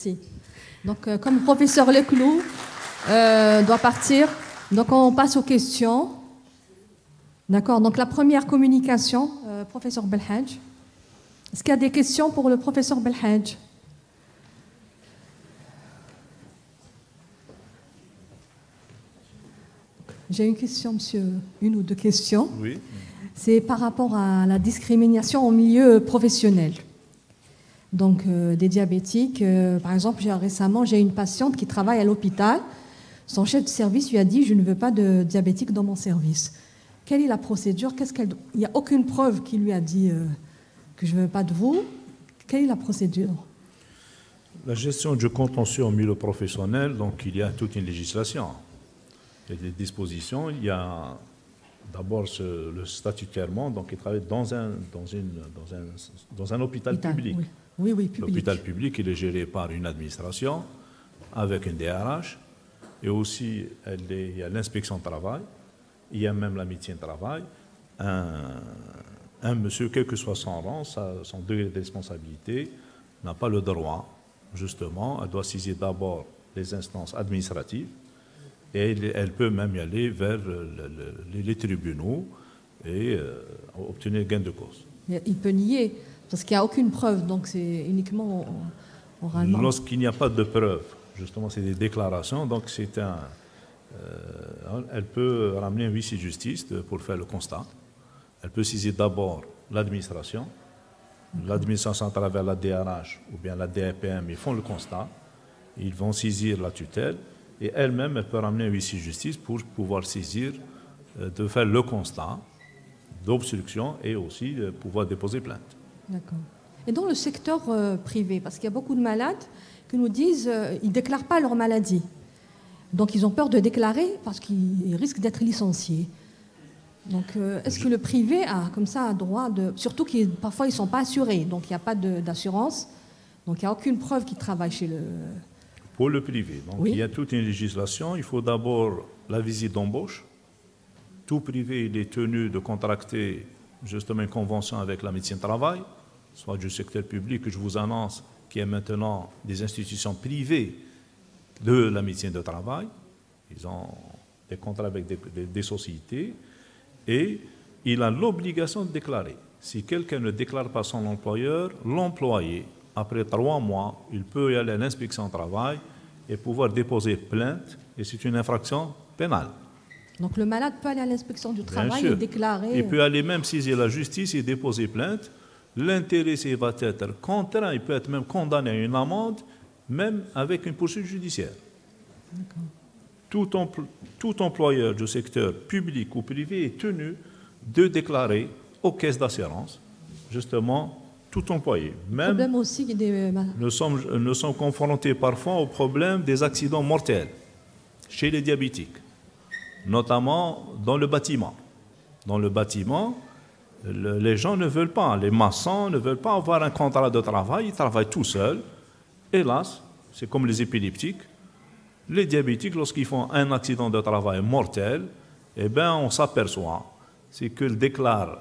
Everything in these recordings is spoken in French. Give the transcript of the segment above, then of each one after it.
Si. Donc, comme le professeur Leclou doit partir, donc on passe aux questions. D'accord. Donc, la première communication, professeur Belhadj. Est-ce qu'il y a des questions pour le professeur Belhadj? J'ai une question, monsieur, une ou deux questions. Oui. C'est par rapport à la discrimination au milieu professionnel. Donc, des diabétiques. Par exemple, récemment, j'ai une patiente qui travaille à l'hôpital. Son chef de service lui a dit « Je ne veux pas de diabétique dans mon service ». Quelle est la procédure? Il n'y a aucune preuve qui lui a dit que je ne veux pas de vous. Quelle est la procédure? La gestion du contentieux au milieu professionnel, donc il y a toute une législation. Il y a des dispositions. Il y a d'abord le statutairement, donc il travaille dans un hôpital public. Oui, public. L'hôpital public, il est géré par une administration avec une DRH. Et aussi, il y a l'inspection du travail. Il y a même la médecine du travail. Un monsieur, quel que soit son rang, son degré de responsabilité, n'a pas le droit, justement, elle doit saisir d'abord les instances administratives et elle peut même y aller vers les tribunaux et obtenir gain de cause. Il peut nier, parce qu'il n'y a aucune preuve, donc c'est uniquement oralement. Lorsqu'il n'y a pas de preuve, justement, c'est des déclarations, donc elle peut ramener un huissier de justice pour faire le constat. Elle peut saisir d'abord l'administration. L'administration à travers la DRH ou bien la DRPM, ils font le constat. Ils vont saisir la tutelle et elle-même, elle peut ramener un huissier de justice pour pouvoir saisir, de faire le constat d'obstruction et aussi pouvoir déposer plainte. D'accord. Et dans le secteur privé, parce qu'il y a beaucoup de malades qui nous disent qu'ils ne déclarent pas leur maladie. Donc ils ont peur de déclarer parce qu'ils risquent d'être licenciés. Donc est-ce que le privé a comme ça un droit de... Surtout que parfois ils ne sont pas assurés, donc il n'y a pas d'assurance, donc il n'y a aucune preuve qu'ils travaillent chez le... Pour le privé, donc oui. Il y a toute une législation. Il faut d'abord la visite d'embauche. Tout privé, il est tenu de contracter justement une convention avec la médecine du travail, soit du secteur public que je vous annonce, qui est maintenant des institutions privées de la médecine de travail. Ils ont des contrats avec des sociétés et il a l'obligation de déclarer. Si quelqu'un ne déclare pas son employeur, l'employé, après 3 mois, il peut y aller à l'inspection du travail et pouvoir déposer plainte et c'est une infraction pénale. Donc le malade peut aller à l'inspection du travail et déclarer... Il peut aller même saisir la justice et déposer plainte. L'intéressé va être contraint, il peut être même condamné à une amende, même avec une poursuite judiciaire. Tout employeur du secteur public ou privé est tenu de déclarer aux caisses d'assurance, justement, tout employé. Même problème aussi des... nous sommes confrontés parfois au problème des accidents mortels chez les diabétiques, notamment dans le bâtiment. Dans le bâtiment, les gens ne veulent pas, les maçons ne veulent pas avoir un contrat de travail, ils travaillent tout seuls. Hélas, c'est comme les épileptiques. Les diabétiques, lorsqu'ils font un accident de travail mortel, eh bien, on s'aperçoit, c'est qu'ils déclarent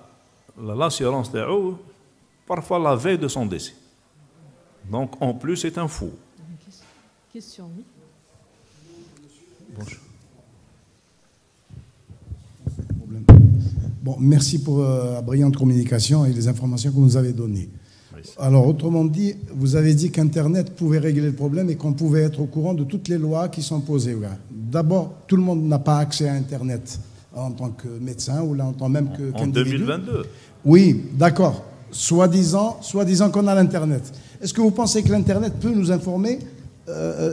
l'assurance des eaux parfois la veille de son décès. Donc, en plus, c'est un fou. Question, oui. Bonjour. Bon, merci pour la brillante communication et les informations que vous nous avez données. Alors, autrement dit, vous avez dit qu'Internet pouvait régler le problème et qu'on pouvait être au courant de toutes les lois qui sont posées. D'abord, tout le monde n'a pas accès à Internet en tant que médecin ou là en tant même que... En 2022. Oui, d'accord. Soi-disant qu'on a l'Internet. Est-ce que vous pensez que l'Internet peut nous informer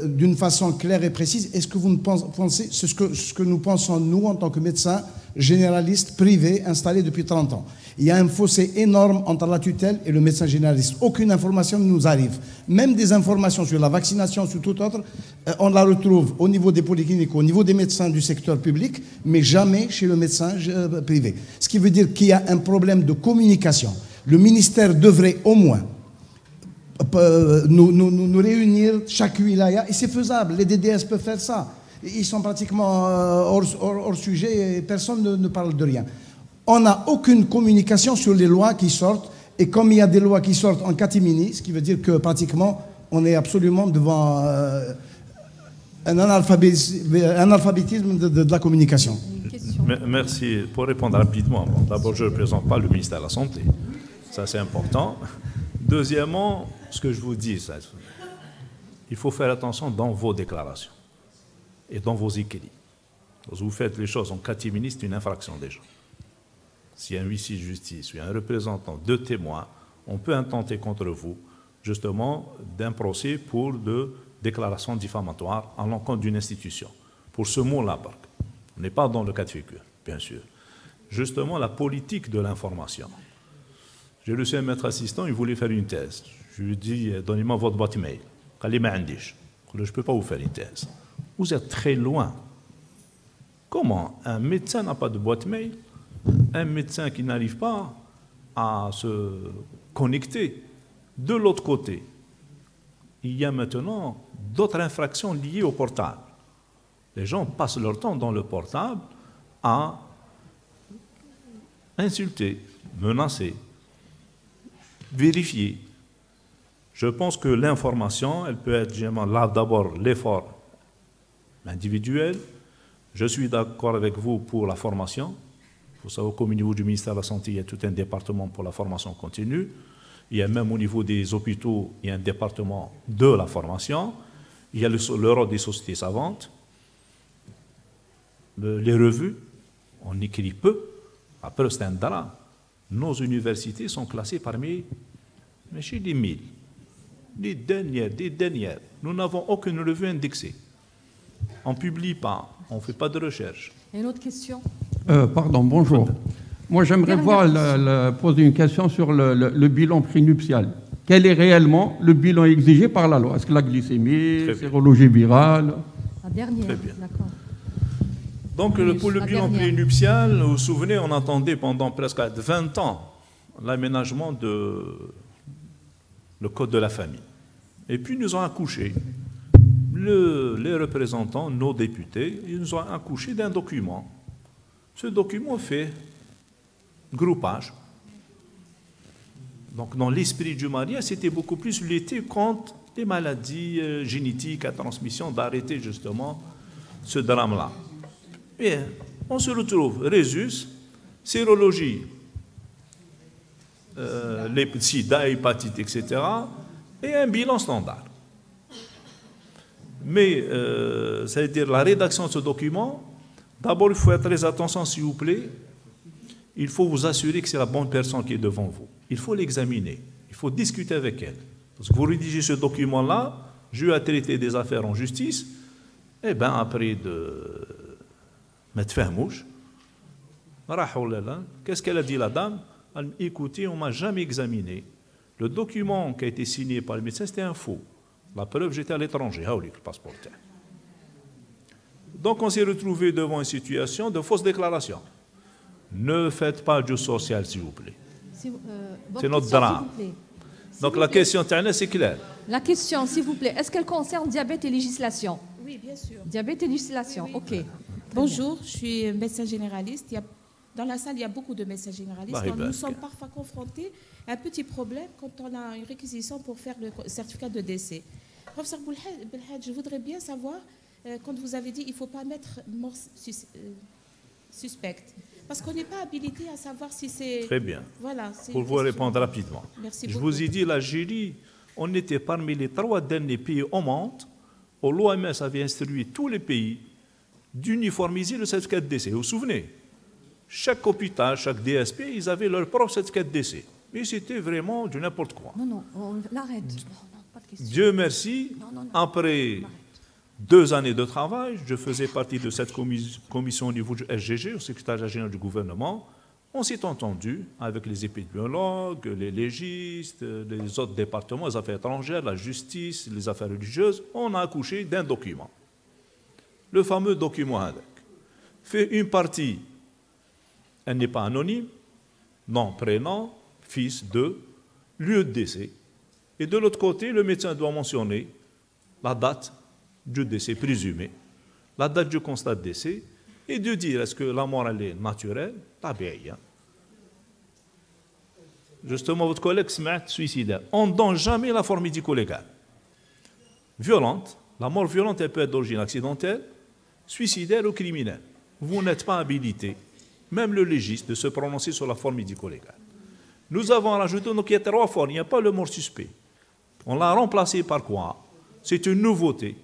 d'une façon claire et précise? Est-ce que vous pensez ce que nous pensons, nous, en tant que médecins généralistes privés installés depuis 30 ans? Il y a un fossé énorme entre la tutelle et le médecin généraliste. Aucune information ne nous arrive. Même des informations sur la vaccination, sur tout autre, on la retrouve au niveau des polycliniques, au niveau des médecins du secteur public, mais jamais chez le médecin privé. Ce qui veut dire qu'il y a un problème de communication. Le ministère devrait au moins nous réunir chaque wilaya, et c'est faisable. Les DDS peuvent faire ça. Ils sont pratiquement hors sujet et personne ne parle de rien. On n'a aucune communication sur les lois qui sortent, et comme il y a des lois qui sortent en catimini, ce qui veut dire que pratiquement on est absolument devant un analphabétisme de la communication. Merci. Pour répondre rapidement, bon, d'abord, je ne représente pas le ministère de la Santé. Ça, c'est important. Deuxièmement, ce que je vous dis, il faut faire attention dans vos déclarations et dans vos écrits. Si vous faites les choses en catimini, c'est une infraction déjà. S'il y a un huissier de justice, ou un représentant, deux témoins, on peut intenter contre vous, justement, d'un procès pour de déclaration diffamatoire à l'encontre d'une institution. Pour ce mot-là, on n'est pas dans le cas de figure, bien sûr. Justement, la politique de l'information. J'ai reçu un maître assistant, il voulait faire une thèse. Je lui ai dit, donnez-moi votre boîte mail. Je ne peux pas vous faire une thèse. Vous êtes très loin. Comment un médecin n'a pas de boîte mail? Un médecin qui n'arrive pas à se connecter. De l'autre côté, il y a maintenant d'autres infractions liées au portable. Les gens passent leur temps dans le portable à insulter, menacer, vérifier. Je pense que l'information, elle peut être là d'abord l'effort individuel. Je suis d'accord avec vous pour la formation. Vous savez qu'au niveau du ministère de la Santé, il y a tout un département pour la formation continue. Il y a même au niveau des hôpitaux, il y a un département de la formation. Il y a le rôle des sociétés savantes. Les revues, on écrit peu. Après, c'est un drame. Nos universités sont classées parmi les 1000. Les dernières. Nous n'avons aucune revue indexée. On ne publie pas, on ne fait pas de recherche. Une autre question? Pardon, bonjour. Moi, j'aimerais poser une question sur le bilan prénuptial. Quel est réellement le bilan exigé par la loi? Est-ce que la glycémie, sérologie virale? La dernière, très bien. D'accord. Donc, pour le bilan prénuptial, vous vous souvenez, on attendait pendant presque 20 ans l'aménagement le code de la famille. Et puis, nous ont accouché. Les représentants, nos députés, ils nous ont accouché d'un document. Ce document fait groupage. Donc, dans l'esprit du mariage, c'était beaucoup plus lutter contre les maladies génétiques à transmission, d'arrêter justement ce drame-là. Et on se retrouve, résus, sérologie, les sida, hépatite, etc., et un bilan standard. Mais, c'est-à-dire la rédaction de ce document, d'abord, il faut être très attention, s'il vous plaît. Il faut vous assurer que c'est la bonne personne qui est devant vous. Il faut l'examiner. Il faut discuter avec elle. Parce que vous rédigez ce document-là, j'ai eu à traiter des affaires en justice, et bien après de mettre fin à mouche, qu'est-ce qu'elle a dit la dame? Elle, écoutez, on ne m'a jamais examiné. Le document qui a été signé par le médecin, c'était un faux. La preuve, j'étais à l'étranger, le passeport. Donc on s'est retrouvé devant une situation de fausse déclaration. Ne faites pas du social, s'il vous plaît. C'est notre drame. Donc la question, c'est clair. La question, s'il vous plaît, est-ce qu'elle concerne diabète et législation? Oui, bien sûr. Diabète et législation, oui, oui. Ok. Bonjour, je suis médecin généraliste. Dans la salle, il y a beaucoup de médecins généralistes. Donc, nous sommes parfois confrontés à un petit problème quand on a une réquisition pour faire le certificat de décès. Professeur Belhadj, je voudrais bien savoir, quand vous avez dit qu'il ne faut pas mettre mort suspecte, parce qu'on n'est pas habilité à savoir si c'est... Très bien. Voilà, pour vous répondre rapidement. Merci beaucoup. Je vous ai dit, l'Algérie, on était parmi les 3 derniers pays au monde où l'OMS avait instruit tous les pays d'uniformiser le certificat de décès. Vous vous souvenez? Chaque hôpital, chaque DSP, ils avaient leur propre certificat de décès. Mais c'était vraiment du n'importe quoi. Non, on l'arrête. Pas de question. Dieu merci, après 2 années de travail, je faisais partie de cette commission au niveau du SGG, au secrétariat général du gouvernement. On s'est entendu avec les épidémiologues, les légistes, les autres départements, les affaires étrangères, la justice, les affaires religieuses. On a accouché d'un document. Le fameux document HADEC. Fait une partie, elle n'est pas anonyme, nom, prénom, fils de, lieu de décès. Et de l'autre côté, le médecin doit mentionner la date du décès présumé, la date du constat de décès, et de dire est-ce que la mort elle est naturelle, tabi'iyya. Justement, votre collègue Smat suicidaire. On ne donne jamais la forme médico-légale. violente. La mort violente, elle peut être d'origine accidentelle, suicidaire ou criminelle. Vous n'êtes pas habilité, même le légiste, de se prononcer sur la forme médico-légale. Nous avons rajouté, donc il y a 3 formes, il n'y a pas le mort suspect. On l'a remplacé par quoi? C'est une nouveauté,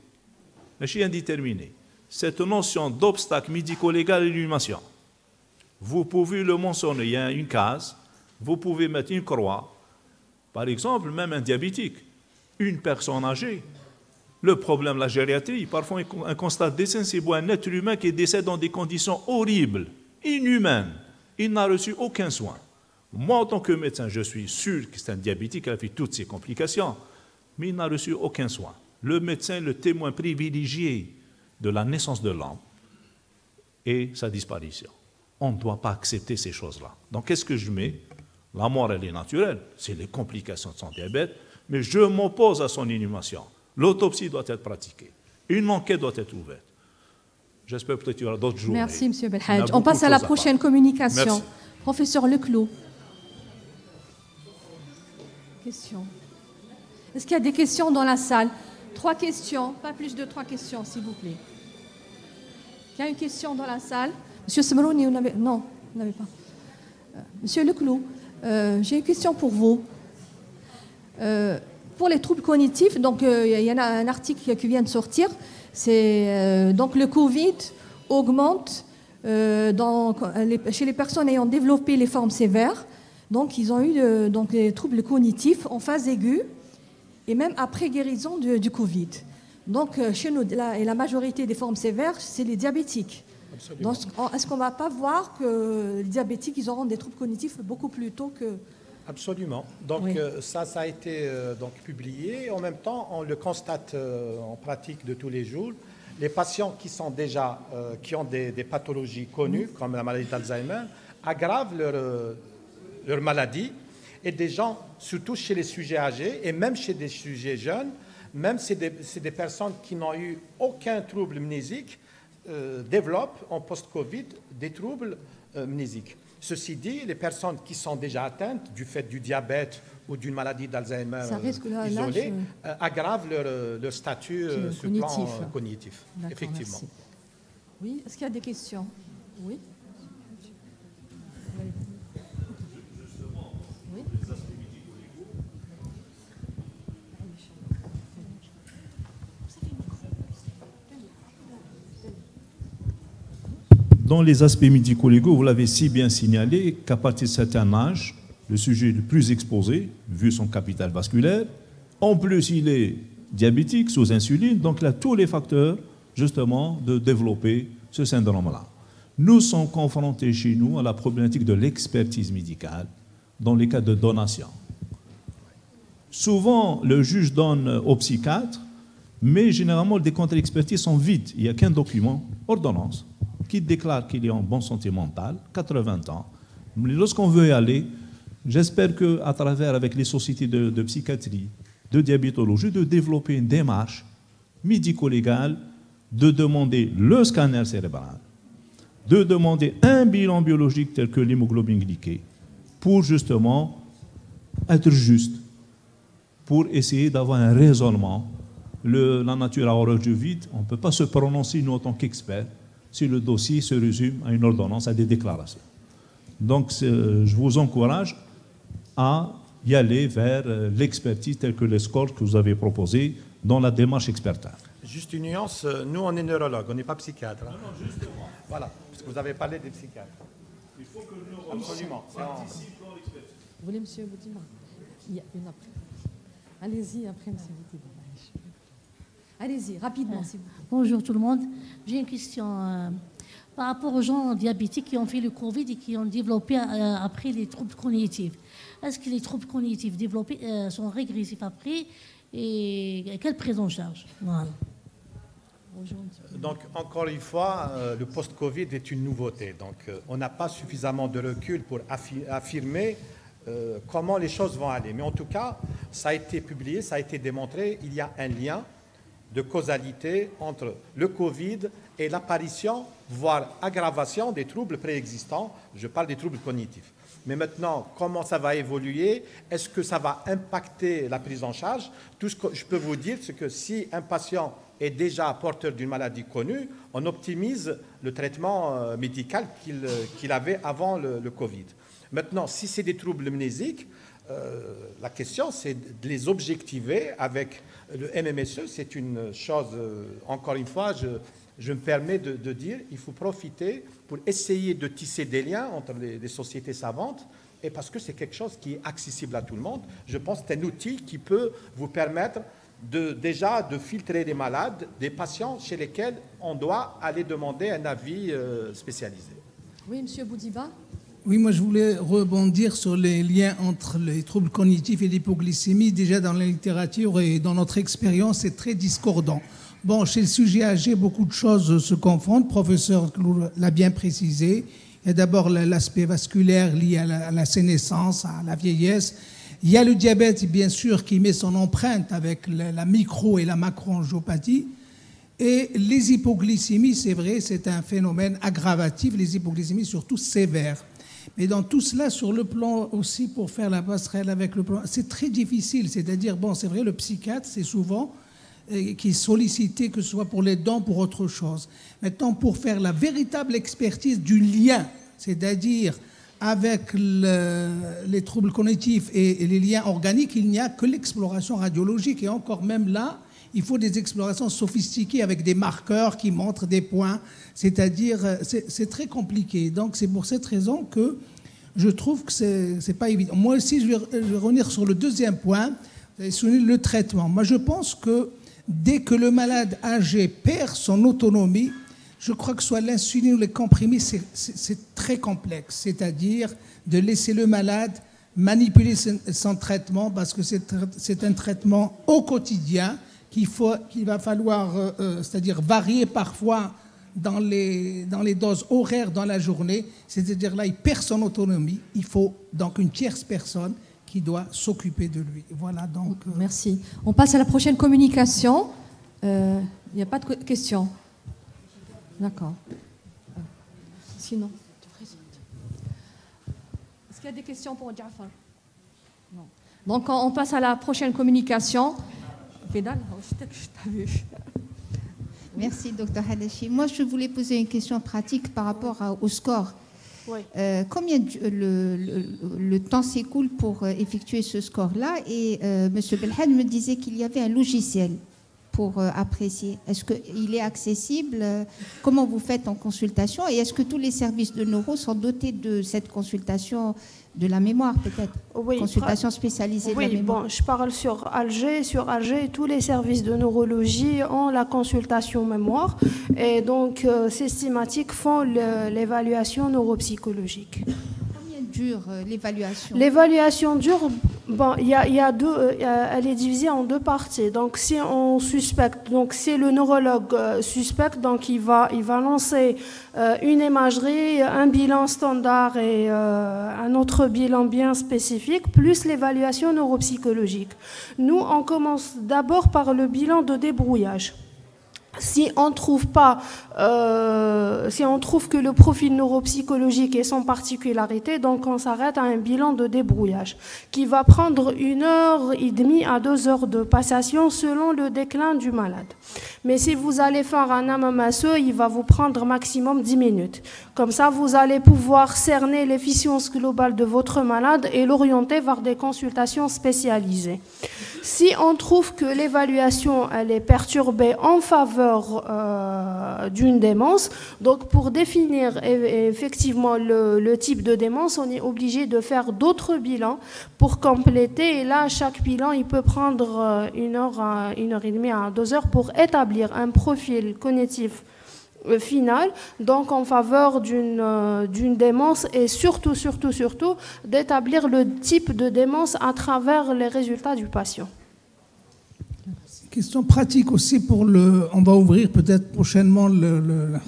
la chie indéterminée. Cette notion d'obstacle médico-légal à l'inhumation. Vous pouvez le mentionner, il y a une case, vous pouvez mettre une croix. Par exemple, même un diabétique, une personne âgée. Le problème, la gériatrie, parfois un constat de décès, c'est un être humain qui décède dans des conditions horribles, inhumaines. Il n'a reçu aucun soin. Moi, en tant que médecin, je suis sûr que c'est un diabétique qui a fait toutes ces complications, mais il n'a reçu aucun soin. Le médecin est le témoin privilégié de la naissance de l'homme et sa disparition. On ne doit pas accepter ces choses-là. Donc, qu'est-ce que je mets? La mort, elle est naturelle, c'est les complications de son diabète, mais je m'oppose à son inhumation. L'autopsie doit être pratiquée. Une enquête doit être ouverte. J'espère peut-être qu'il y aura d'autres jours. Merci, M. Belhadj. On passe à la prochaine communication. Merci. Professeur Leclos. Question. Est-ce qu'il y a des questions dans la salle? 3 questions, pas plus de 3 questions, s'il vous plaît. Il y a une question dans la salle. Monsieur Semrouni, non, vous n'avez pas. Monsieur Leclos, j'ai une question pour vous. Pour les troubles cognitifs, donc il y en a un article qui vient de sortir. C'est donc le Covid augmente chez les personnes ayant développé les formes sévères. Donc ils ont eu donc des troubles cognitifs en phase aiguë et même après guérison du Covid. Donc chez nous, la majorité des formes sévères, c'est les diabétiques. Donc, est-ce qu'on ne va pas voir que les diabétiques, ils auront des troubles cognitifs beaucoup plus tôt que... Absolument. Donc oui. Ça a été donc publié. En même temps, on le constate en pratique de tous les jours. Les patients qui sont déjà qui ont des pathologies connues, comme la maladie d'Alzheimer, aggravent leur maladie. Et des gens, surtout chez les sujets âgés et même chez des sujets jeunes, même c'est des personnes qui n'ont eu aucun trouble mnésique, développent en post-Covid des troubles mnésiques. Ceci dit, les personnes qui sont déjà atteintes du fait du diabète ou d'une maladie d'Alzheimer isolée aggravent leur statut sur le plan cognitif. Effectivement. Merci. Oui, est-ce qu'il y a des questions? Oui. Dans les aspects médico-légaux, vous l'avez si bien signalé qu'à partir de certain âge, le sujet est le plus exposé, vu son capital vasculaire. En plus, il est diabétique, sous insuline, donc il a tous les facteurs, justement, de développer ce syndrome-là. Nous sommes confrontés chez nous à la problématique de l'expertise médicale dans les cas de donation. Souvent, le juge donne au psychiatre, mais généralement, les contre-expertises sont vides. Il n'y a qu'un document, ordonnance, qui déclare qu'il est en bonne santé mentale, 80 ans. Mais lorsqu'on veut y aller, j'espère qu'à travers, avec les sociétés de psychiatrie, de diabétologie, de développer une démarche médico-légale, de demander le scanner cérébral, de demander un bilan biologique tel que l'hémoglobine glyquée, pour justement être juste, pour essayer d'avoir un raisonnement. La nature a horreur du vide, on ne peut pas se prononcer, nous, en tant qu'experts, si le dossier se résume à une ordonnance, à des déclarations. Donc, je vous encourage à y aller vers l'expertise telle que les scores que vous avez proposés dans la démarche expertise. Juste une nuance, nous, on est neurologue, on n'est pas psychiatre. Hein. Non, justement. Voilà, parce que vous avez parlé des psychiatres. Il faut que nous absolument participent dans l'expertise. Vous voulez, monsieur Boutima? Il y a une après. Allez-y, après, monsieur Boutima. Allez-y, rapidement, s'il vous plaît. Bonjour tout le monde. J'ai une question par rapport aux gens diabétiques qui ont fait le Covid et qui ont développé après les troubles cognitifs. Est-ce que les troubles cognitifs développés sont régressifs après et quelle prise en charge? Voilà. Donc, encore une fois, le post-Covid est une nouveauté. Donc, on n'a pas suffisamment de recul pour affirmer comment les choses vont aller. Mais en tout cas, ça a été publié, ça a été démontré, il y a un lien de causalité entre le Covid et l'apparition, voire aggravation des troubles préexistants. Je parle des troubles cognitifs. Mais maintenant, comment ça va évoluer? Est-ce que ça va impacter la prise en charge? Tout ce que je peux vous dire, c'est que si un patient est déjà porteur d'une maladie connue, on optimise le traitement médical qu'il avait avant le Covid. Maintenant, si c'est des troubles mnésiques, la question, c'est de les objectiver avec le MMSE. C'est une chose, encore une fois, je me permets de dire, il faut profiter pour essayer de tisser des liens entre les sociétés savantes, et parce que c'est quelque chose qui est accessible à tout le monde. Je pense que c'est un outil qui peut vous permettre déjà de filtrer les malades, des patients chez lesquels on doit aller demander un avis spécialisé. Oui, M. Boudiba. Oui, moi je voulais rebondir sur les liens entre les troubles cognitifs et l'hypoglycémie. Déjà dans la littérature et dans notre expérience, c'est très discordant. Bon, chez le sujet âgé, beaucoup de choses se confondent. Le professeur l'a bien précisé. Il y a d'abord l'aspect vasculaire lié à la sénescence, à la vieillesse. Il y a le diabète, bien sûr, qui met son empreinte avec la micro- et la macroangiopathie. Et les hypoglycémies, c'est vrai, c'est un phénomène aggravatif, les hypoglycémies surtout sévères. Mais dans tout cela, sur le plan aussi, pour faire la passerelle avec le plan, c'est très difficile. C'est-à-dire, bon, c'est vrai, le psychiatre, c'est souvent qui est sollicité, que ce soit pour les dents, pour autre chose. Maintenant, pour faire la véritable expertise du lien, c'est-à-dire avec les troubles cognitifs et les liens organiques, il n'y a que l'exploration radiologique. Et encore même là, il faut des explorations sophistiquées avec des marqueurs qui montrent des points. C'est-à-dire, c'est très compliqué. Donc, c'est pour cette raison que je trouve que c'est pas évident. Moi aussi, je vais revenir sur le deuxième point, vous avez souligné le traitement. Moi, je pense que dès que le malade âgé perd son autonomie, je crois que soit l'insuline ou les comprimés, c'est très complexe. C'est-à-dire de laisser le malade manipuler son traitement, parce que c'est un traitement au quotidien qu'il va falloir, c'est-à-dire varier parfois dans les doses horaires dans la journée. C'est-à-dire là, il perd son autonomie. Il faut donc une tierce personne qui doit s'occuper de lui. Voilà donc. Merci. On passe à la prochaine communication. Il n'y a pas de questions. D'accord. Sinon, tu présentes. Est-ce qu'il y a des questions pour Jafar? Non. Donc, on passe à la prochaine communication. Merci, Dr Hadachi. Moi, je voulais poser une question pratique par rapport au score. Oui. Combien le temps s'écoule pour effectuer ce score-là? Et M. Belhad me disait qu'il y avait un logiciel pour apprécier. Est-ce qu'il est accessible? Comment vous faites en consultation? Et est-ce que tous les services de neuro sont dotés de cette consultation de la mémoire, peut-être? Oui, consultation spécialisée de la mémoire. Bon, je parle sur Alger. Sur Alger, tous les services de neurologie ont la consultation mémoire. Et donc, systématiques font l'évaluation neuropsychologique. Dure l'évaluation? L'évaluation dure, bon, il y a deux, elle est divisée en deux parties. Donc, si on suspecte, donc si le neurologue suspecte, donc il va lancer une imagerie, un bilan standard et un autre bilan bien spécifique, plus l'évaluation neuropsychologique. Nous, on commence d'abord par le bilan de débrouillage. Si on trouve que le profil neuropsychologique est sans particularité, donc on s'arrête à un bilan de débrouillage qui va prendre 1h30 à 2 heures de passation selon le déclin du malade. Mais si vous allez faire un MMSE, il va vous prendre maximum 10 minutes. Comme ça, vous allez pouvoir cerner l'efficience globale de votre malade et l'orienter vers des consultations spécialisées. Si on trouve que l'évaluation elle est perturbée en faveur d'une démence, donc pour définir effectivement le type de démence, on est obligé de faire d'autres bilans pour compléter. Et là, chaque bilan, il peut prendre 1h30 à 2 heures pour établir un profil cognitif final, donc en faveur d'une démence et surtout d'établir le type de démence à travers les résultats du patient. Question pratique aussi pour on va ouvrir peut-être prochainement le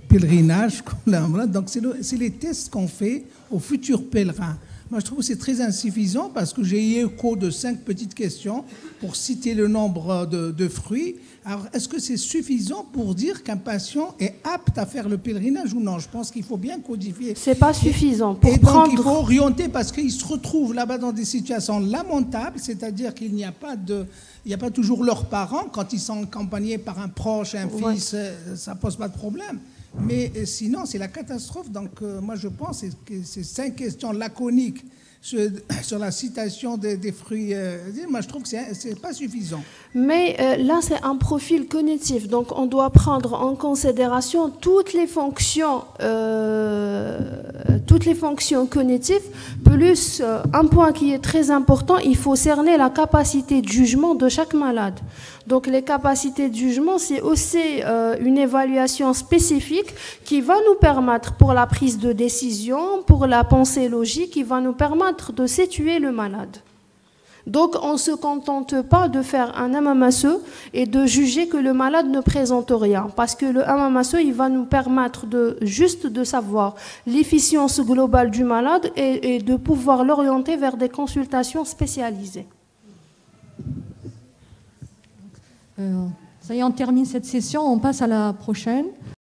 pèlerinage. Donc c'est les tests qu'on fait aux futurs pèlerins. Moi, je trouve que c'est très insuffisant parce que j'ai eu écho de 5 petites questions pour citer le nombre de fruits. Alors, est-ce que c'est suffisant pour dire qu'un patient est apte à faire le pèlerinage ou non? Je pense qu'il faut bien codifier. C'est pas suffisant. Et donc, il faut orienter parce qu'ils se retrouvent là-bas dans des situations lamentables, c'est-à-dire qu'il n'y a pas toujours leurs parents. Quand ils sont accompagnés par un proche, un fils, ça pose pas de problème. Mais sinon, c'est la catastrophe. Donc, moi, je pense que ces 5 questions laconiques sur la citation des fruits, moi, je trouve que c'est pas suffisant. Mais là, c'est un profil cognitif. Donc, on doit prendre en considération toutes les fonctions cognitives. Plus, un point qui est très important, il faut cerner la capacité de jugement de chaque malade. Donc, les capacités de jugement, c'est aussi une évaluation spécifique qui va nous permettre, pour la prise de décision, pour la pensée logique, qui va nous permettre de situer le malade. Donc, on ne se contente pas de faire un MMSE et de juger que le malade ne présente rien. Parce que le MMSE, il va nous permettre juste de savoir l'efficience globale du malade et de pouvoir l'orienter vers des consultations spécialisées. Ça y est, on termine cette session, on passe à la prochaine.